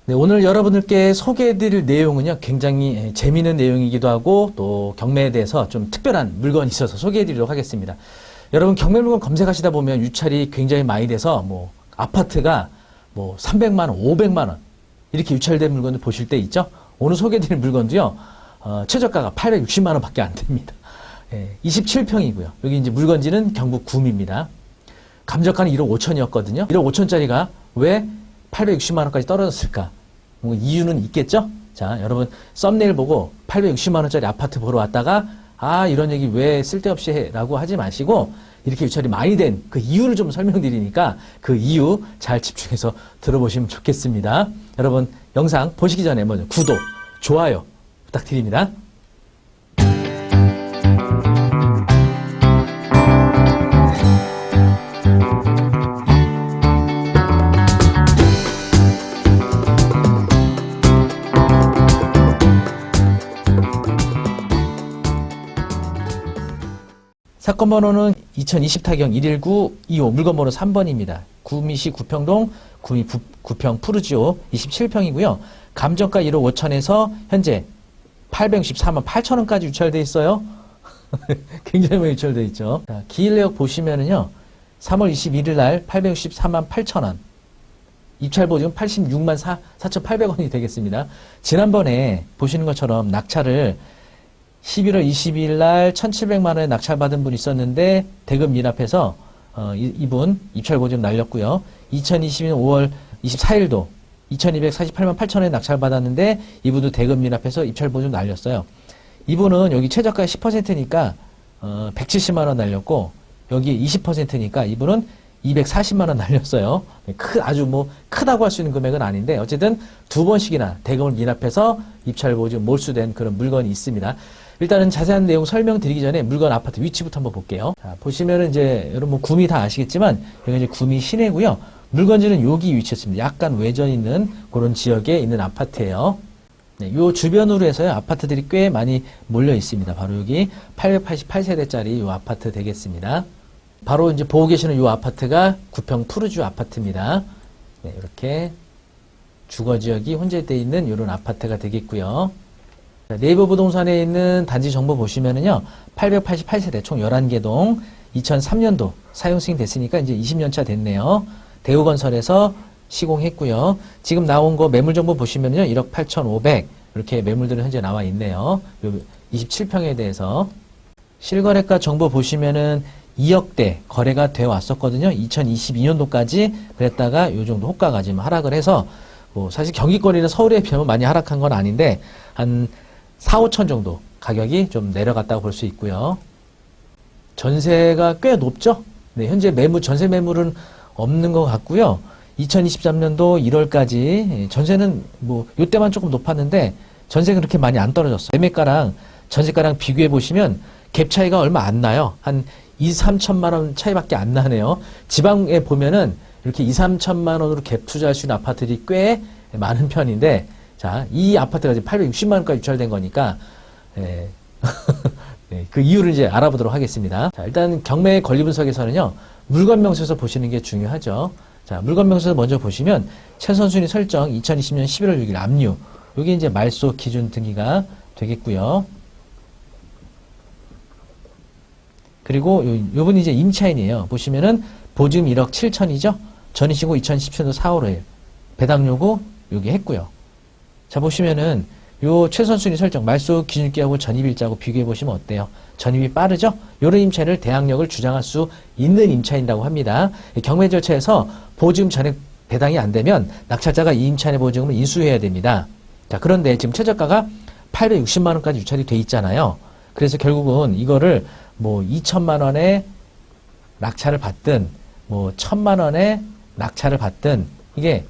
네, 오늘 여러분들께 소개해드릴 내용은요, 굉장히 재미있는 내용이기도 하고, 또 경매에 대해서 좀 특별한 물건이 있어서 소개해드리도록 하겠습니다. 여러분, 경매 물건 검색하시다 보면 유찰이 굉장히 많이 돼서, 아파트가 300만원, 500만원, 이렇게 유찰된 물건을 보실 때 있죠? 오늘 소개해드릴 물건도요, 최저가가 860만원 밖에 안 됩니다. 27평이고요. 여기 이제 물건지는 경북 구미입니다. 감정가는 1억 5천이었거든요. 1억 5천짜리가 왜 860만원까지 떨어졌을까? 이유는 있겠죠? 자, 여러분, 썸네일 보고 860만원짜리 아파트 보러 왔다가, 이런 얘기 왜 쓸데없이 해? 라고 하지 마시고, 이렇게 유찰이 많이 된 그 이유를 좀 설명드리니까 그 이유 잘 집중해서 들어보시면 좋겠습니다. 여러분, 영상 보시기 전에 먼저 구독, 좋아요 부탁드립니다. 사건 번호는 2020 타경 11925 물건 번호 3번입니다. 구미시 구평동 구미 구평 푸르지오 27평이고요. 감정가 1억 5천에서 현재 864만 8천원까지 유찰되어 있어요. 굉장히 많이 유찰되어 있죠. 자, 기일 내역 보시면은요. 3월 21일 날 864만 8천원. 입찰 보증 86만 4,800원이 되겠습니다. 지난번에 보시는 것처럼 낙찰을 11월 22일 날 1,700만원에 낙찰받은 분이 있었는데 대금 미납해서 이분 입찰 보증 날렸고요. 2022년 5월 24일도 2,248만 8천원에 낙찰받았는데 이분도 대금 미납해서 입찰 보증 날렸어요. 이분은 여기 최저가 10%니까 170만원 날렸고 여기 20%니까 이분은 240만원 날렸어요. 아주 크다고 할 수 있는 금액은 아닌데 어쨌든 두 번씩이나 대금을 미납해서 입찰 보증 몰수된 그런 물건이 있습니다. 일단은 자세한 내용 설명드리기 전에 물건 아파트 위치부터 한번 볼게요. 자, 보시면은 이제 여러분 구미 다 아시겠지만 여기 이제 구미 시내고요. 물건지는 여기 위치했습니다. 약간 외전 있는 그런 지역에 있는 아파트예요. 네, 요 주변으로 해서요 아파트들이 꽤 많이 몰려 있습니다. 바로 여기 888세대짜리 요 아파트 되겠습니다. 바로 이제 보고 계시는 요 아파트가 구평 푸르지오 아파트입니다. 네, 이렇게 주거 지역이 혼재되어 있는 이런 아파트가 되겠고요. 네이버 부동산에 있는 단지 정보 보시면은요, 888세대 총 11개 동, 2003년도 사용 승인 됐으니까 이제 20년차 됐네요. 대우건설에서 시공했고요. 지금 나온 거 매물 정보 보시면요, 1억 8,500 이렇게 매물들은 현재 나와 있네요. 27평에 대해서 실거래가 정보 보시면은 2억대 거래가 되어 왔었거든요. 2022년도까지 그랬다가 요 정도 호가가 지금 하락을 해서 사실 경기거리는 서울에 비하면 많이 하락한 건 아닌데 한 4, 5천 정도 가격이 좀 내려갔다고 볼 수 있고요. 전세가 꽤 높죠? 네, 현재 전세 매물은 없는 것 같고요. 2023년도 1월까지 전세는 요때만 조금 높았는데 전세가 그렇게 많이 안 떨어졌어요. 매매가랑 전세가랑 비교해 보시면 갭 차이가 얼마 안 나요. 한 2, 3천만 원 차이밖에 안 나네요. 지방에 보면은 이렇게 2, 3천만 원으로 갭 투자할 수 있는 아파트들이 꽤 많은 편인데 자, 이 아파트가 지금 860만 원까지 유찰된 거니까 네, 그 이유를 이제 알아보도록 하겠습니다. 자, 일단 경매 권리 분석에서는요. 물건 명세서 보시는 게 중요하죠. 자, 물건 명세서 먼저 보시면 최선순위 설정 2020년 11월 6일 압류. 여기 이제 말소 기준 등기가 되겠고요. 그리고 요분이 이제 임차인이에요. 보시면은 보증 1억 7천이죠. 전이시고 2017년도 4월 5일 배당 요구 여기 했고요. 자, 보시면은 요 최선순위 설정 말소 기준기하고 전입일자하고 비교해 보시면 어때요? 전입이 빠르죠? 요런 임차인을 대항력을 주장할 수 있는 임차인이라고 합니다. 경매 절차에서 보증 전액 배당이 안 되면 낙찰자가 이 임차인의 보증금을 인수해야 됩니다. 자, 그런데 지금 최저가가 860만 원까지 유찰이 돼 있잖아요. 그래서 결국은 이거를 2천만 원에 낙찰을 받든 1,000만 원에 낙찰을 받든 이게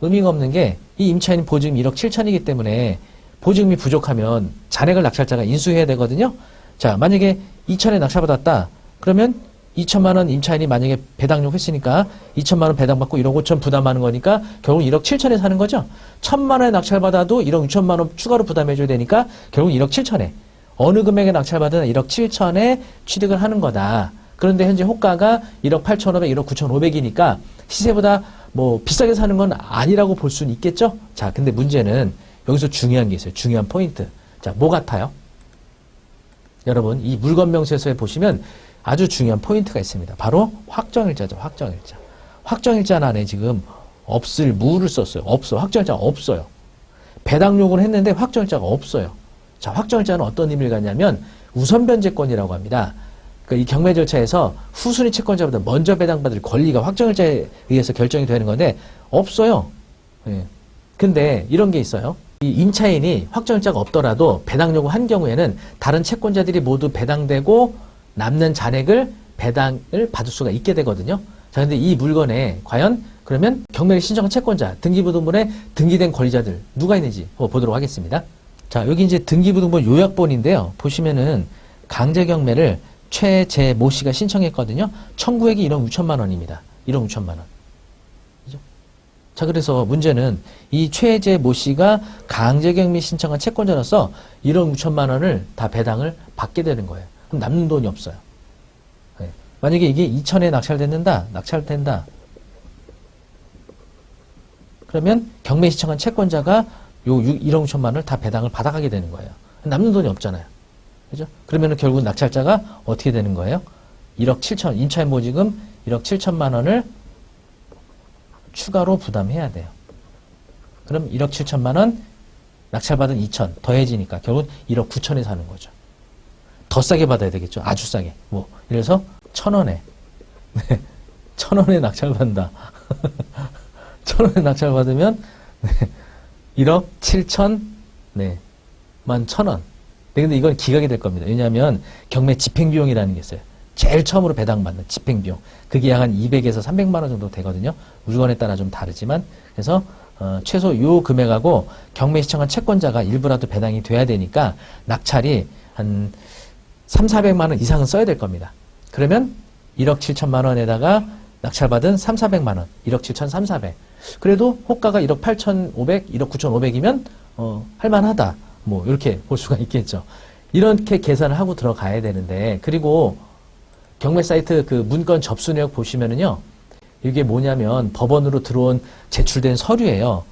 의미가 없는 게 이 임차인 보증이 1억 7천이기 때문에 보증금이 부족하면 잔액을 낙찰자가 인수해야 되거든요. 자, 만약에 2천에 낙찰받았다. 그러면 2천만 원 임차인이 만약에 배당료 했으니까 2천만 원 배당받고 1억 5천 부담하는 거니까 결국 1억 7천에 사는 거죠. 1,000만 원에 낙찰받아도 1억 6천만 원 추가로 부담해줘야 되니까 결국 1억 7천에 어느 금액에 낙찰받은 1억 7천에 취득을 하는 거다. 그런데 현재 호가가 1억 8,500, 1억 9,500이니까 시세보다 뭐 비싸게 사는 건 아니라고 볼 수는 있겠죠? 자, 근데 문제는 여기서 중요한 게 있어요. 중요한 포인트. 자, 뭐 같아요? 여러분, 이 물건 명세서에 보시면 아주 중요한 포인트가 있습니다. 바로 확정일자죠. 확정일자. 확정일자 안에 지금 없을 무를 썼어요. 없어. 확정일자가 없어요. 배당 요구를 했는데 확정일자가 없어요. 자, 확정일자는 어떤 의미를 갖냐면 우선 변제권이라고 합니다. 그러니까 이 경매 절차에서 후순위 채권자보다 먼저 배당받을 권리가 확정일자에 의해서 결정이 되는 건데 없어요. 예. 근데 이런 게 있어요. 이 임차인이 확정일자가 없더라도 배당 요구한 경우에는 다른 채권자들이 모두 배당되고 남는 잔액을 배당을 받을 수가 있게 되거든요. 자, 근데 이 물건에 과연 그러면 경매를 신청한 채권자, 등기부등본에 등기된 권리자들 누가 있는지 보도록 하겠습니다. 자, 여기 이제 등기부등본 요약본인데요. 보시면은 강제경매를 최재모 씨가 신청했거든요. 청구액이 1억 6천만 원입니다. 1억 6천만 원. 그죠? 자, 그래서 문제는 이 최재모 씨가 강제경매 신청한 채권자로서 1억 6천만 원을 다 배당을 받게 되는 거예요. 그럼 남는 돈이 없어요. 네. 만약에 이게 2천에 낙찰된다. 그러면 경매 신청한 채권자가 요 1억 6천만 원을 다 배당을 받아가게 되는 거예요. 남는 돈이 없잖아요. 그죠? 그러면 결국은 낙찰자가 어떻게 되는 거예요? 1억 7천, 임차인 보증금 1억 7천만 원을 추가로 부담해야 돼요. 그럼 1억 7천만 원, 낙찰받은 2천 더해지니까 결국은 1억 9천에 사는 거죠. 더 싸게 받아야 되겠죠. 아주 싸게. 뭐, 예를 들어서 1,000원에. 네. 1,000원에 낙찰받는다. 1,000원에 낙찰받으면, 네. 1억 7천, 네. 11,000원. 네, 근데 이건 기각이 될 겁니다. 왜냐하면 경매 집행비용이라는 게 있어요. 제일 처음으로 배당받는 집행비용. 그게 약 한 200에서 300만 원 정도 되거든요. 물건에 따라 좀 다르지만. 그래서 최소 요 금액하고 경매 신청한 채권자가 일부라도 배당이 돼야 되니까 낙찰이 한 3,400만 원 이상은 써야 될 겁니다. 그러면 1억 7천만 원에다가 낙찰받은 3,400만 원. 1억 7천 3,400. 그래도 호가가 1억 8,500, 1억 9,500이면 할만하다. 뭐 이렇게 볼 수가 있겠죠. 이렇게 계산을 하고 들어가야 되는데, 그리고 경매 사이트 그 문건 접수 내역 보시면은요, 이게 뭐냐면 법원으로 들어온 제출된 서류예요.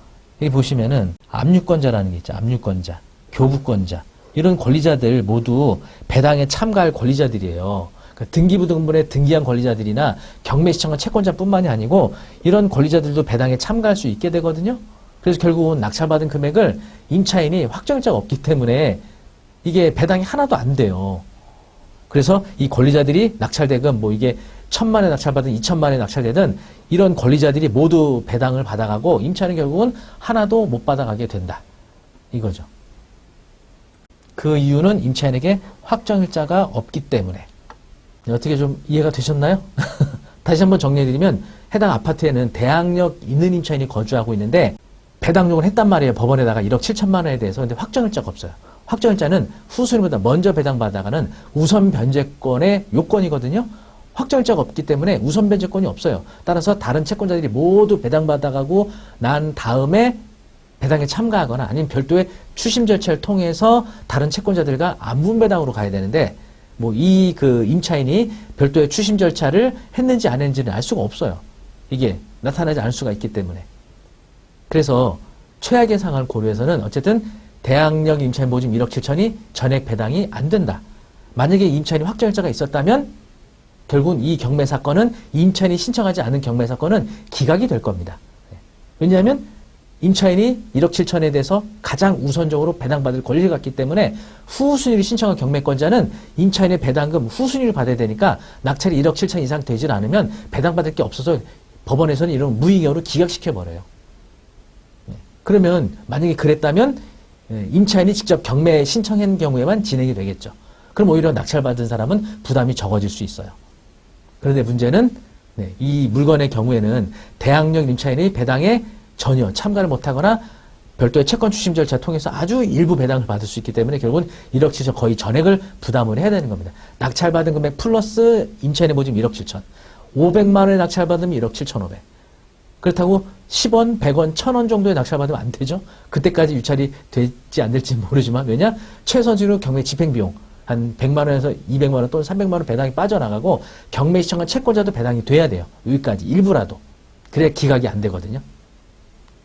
여기 보시면은 압류권자라는 게 있죠. 압류권자, 교부권자, 이런 권리자들 모두 배당에 참가할 권리자들이에요. 그러니까 등기부등본에 등기한 권리자들이나 경매 시청한 채권자뿐만이 아니고 이런 권리자들도 배당에 참가할 수 있게 되거든요. 그래서 결국은 낙찰받은 금액을 임차인이 확정일자가 없기 때문에 이게 배당이 하나도 안 돼요. 그래서 이 권리자들이 낙찰대금 뭐 이게 1,000만에 낙찰받은 2,000만에 낙찰되든 이런 권리자들이 모두 배당을 받아가고 임차인은 결국은 하나도 못 받아가게 된다. 이거죠. 그 이유는 임차인에게 확정일자가 없기 때문에. 어떻게 좀 이해가 되셨나요? 다시 한번 정리해드리면 해당 아파트에는 대항력 있는 임차인이 거주하고 있는데 배당 요구를 했단 말이에요. 법원에다가 1억 7천만 원에 대해서. 근데 확정일자가 없어요. 확정일자는 후순위보다 먼저 배당받아가는 우선 변제권의 요건이거든요. 확정일자가 없기 때문에 우선 변제권이 없어요. 따라서 다른 채권자들이 모두 배당받아가고 난 다음에 배당에 참가하거나 아니면 별도의 추심 절차를 통해서 다른 채권자들과 안분배당으로 가야 되는데 뭐 이 그 임차인이 별도의 추심 절차를 했는지 안 했는지는 알 수가 없어요. 이게 나타나지 않을 수가 있기 때문에. 그래서 최악의 상황을 고려해서는 어쨌든 대항력 임차인 보증 1억 7천이 전액 배당이 안 된다. 만약에 임차인이 확정일자가 있었다면 결국은 이 경매 사건은 임차인이 신청하지 않은 경매 사건은 기각이 될 겁니다. 왜냐하면 임차인이 1억 7천에 대해서 가장 우선적으로 배당받을 권리를 갖기 때문에 후순위를 신청한 경매권자는 임차인의 배당금 후순위를 받아야 되니까 낙찰이 1억 7천 이상 되질 않으면 배당받을 게 없어서 법원에서는 이런 무의견으로 기각시켜버려요. 그러면 만약에 그랬다면 임차인이 직접 경매 신청한 경우에만 진행이 되겠죠. 그럼 오히려 낙찰받은 사람은 부담이 적어질 수 있어요. 그런데 문제는 이 물건의 경우에는 대항력 임차인이 배당에 전혀 참가를 못하거나 별도의 채권 추심 절차 통해서 아주 일부 배당을 받을 수 있기 때문에 결국은 1억 7천 거의 전액을 부담을 해야 되는 겁니다. 낙찰받은 금액 플러스 임차인의 보증 1억 7천. 500만 원의 낙찰받으면 1억 7,500. 그렇다고 10원, 100원, 1,000원 정도의 낙찰받으면 안 되죠. 그때까지 유찰이 될지 안 될지 모르지만 왜냐? 최선으로 경매 집행비용 한 100만 원에서 200만 원 또는 300만 원 배당이 빠져나가고 경매 시청한 채권자도 배당이 돼야 돼요. 여기까지 일부라도. 그래야 기각이 안 되거든요.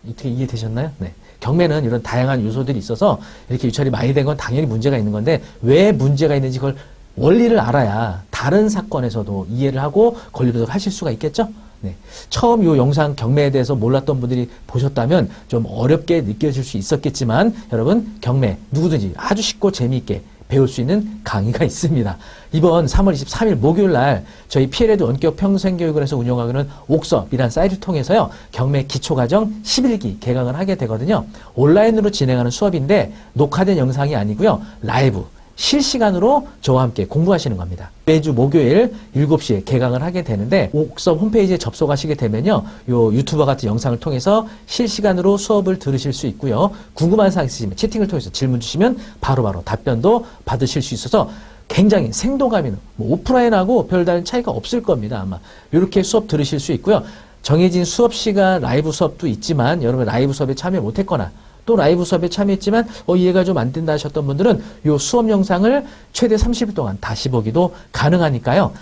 어떻게 이해되셨나요? 네. 경매는 이런 다양한 요소들이 있어서 이렇게 유찰이 많이 된 건 당연히 문제가 있는 건데 왜 문제가 있는지 그걸 원리를 알아야 다른 사건에서도 이해를 하고 권리 분석을 하실 수가 있겠죠? 네. 처음 이 영상 경매에 대해서 몰랐던 분들이 보셨다면 좀 어렵게 느껴질 수 있었겠지만 여러분 경매 누구든지 아주 쉽고 재미있게 배울 수 있는 강의가 있습니다. 이번 3월 23일 목요일 날 저희 PLED 원격 평생교육을 해서 운영하고 있는 옥섭이란 사이트를 통해서요. 경매 기초과정 11기 개강을 하게 되거든요. 온라인으로 진행하는 수업인데 녹화된 영상이 아니고요. 라이브 실시간으로 저와 함께 공부하시는 겁니다. 매주 목요일 7시에 개강을 하게 되는데 옥섭 홈페이지에 접속하시게 되면요. 요 유튜버 같은 영상을 통해서 실시간으로 수업을 들으실 수 있고요. 궁금한 사항 있으시면 채팅을 통해서 질문 주시면 바로바로 답변도 받으실 수 있어서 굉장히 생동감 있는 오프라인하고 별다른 차이가 없을 겁니다. 아마 이렇게 수업 들으실 수 있고요. 정해진 수업 시간 라이브 수업도 있지만 여러분 라이브 수업에 참여 못했거나 또 라이브 수업에 참여했지만 이해가 좀 안 된다 하셨던 분들은 이 수업 영상을 최대 30일 동안 다시 보기도 가능하니까요.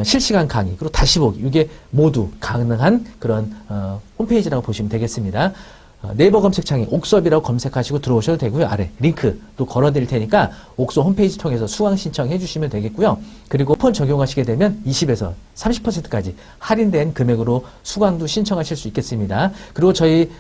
실시간 강의 그리고 다시 보기 이게 모두 가능한 그런 홈페이지라고 보시면 되겠습니다. 네이버 검색창에 옥섭이라고 검색하시고 들어오셔도 되고요. 아래 링크 또 걸어드릴 테니까 옥섭 홈페이지 통해서 수강 신청해 주시면 되겠고요. 그리고 쿠폰 적용하시게 되면 20에서 30%까지 할인된 금액으로 수강도 신청하실 수 있겠습니다. 그리고 저희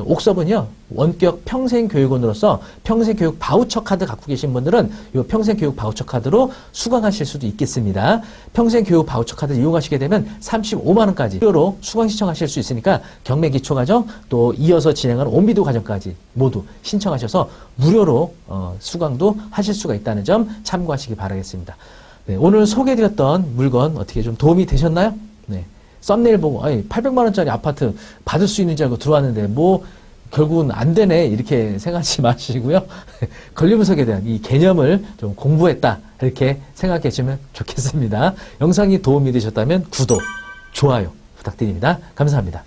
옥섭은요. 원격 평생교육원으로서 평생교육 바우처 카드 갖고 계신 분들은 이 평생교육 바우처 카드로 수강하실 수도 있겠습니다. 평생교육 바우처 카드 이용하시게 되면 35만 원까지 무료로 수강 신청하실 수 있으니까 경매 기초과정 또 이어서 진행하는 온비도 과정까지 모두 신청하셔서 무료로 수강도 하실 수가 있다는 점 참고하시기 바라겠습니다. 네, 오늘 소개해드렸던 물건 어떻게 좀 도움이 되셨나요? 네. 썸네일 보고 800만 원짜리 아파트 받을 수 있는 줄 알고 들어왔는데 결국은 안 되네 이렇게 생각하지 마시고요. 권리 분석에 대한 이 개념을 좀 공부했다 이렇게 생각해 주시면 좋겠습니다. 영상이 도움이 되셨다면 구독, 좋아요 부탁드립니다. 감사합니다.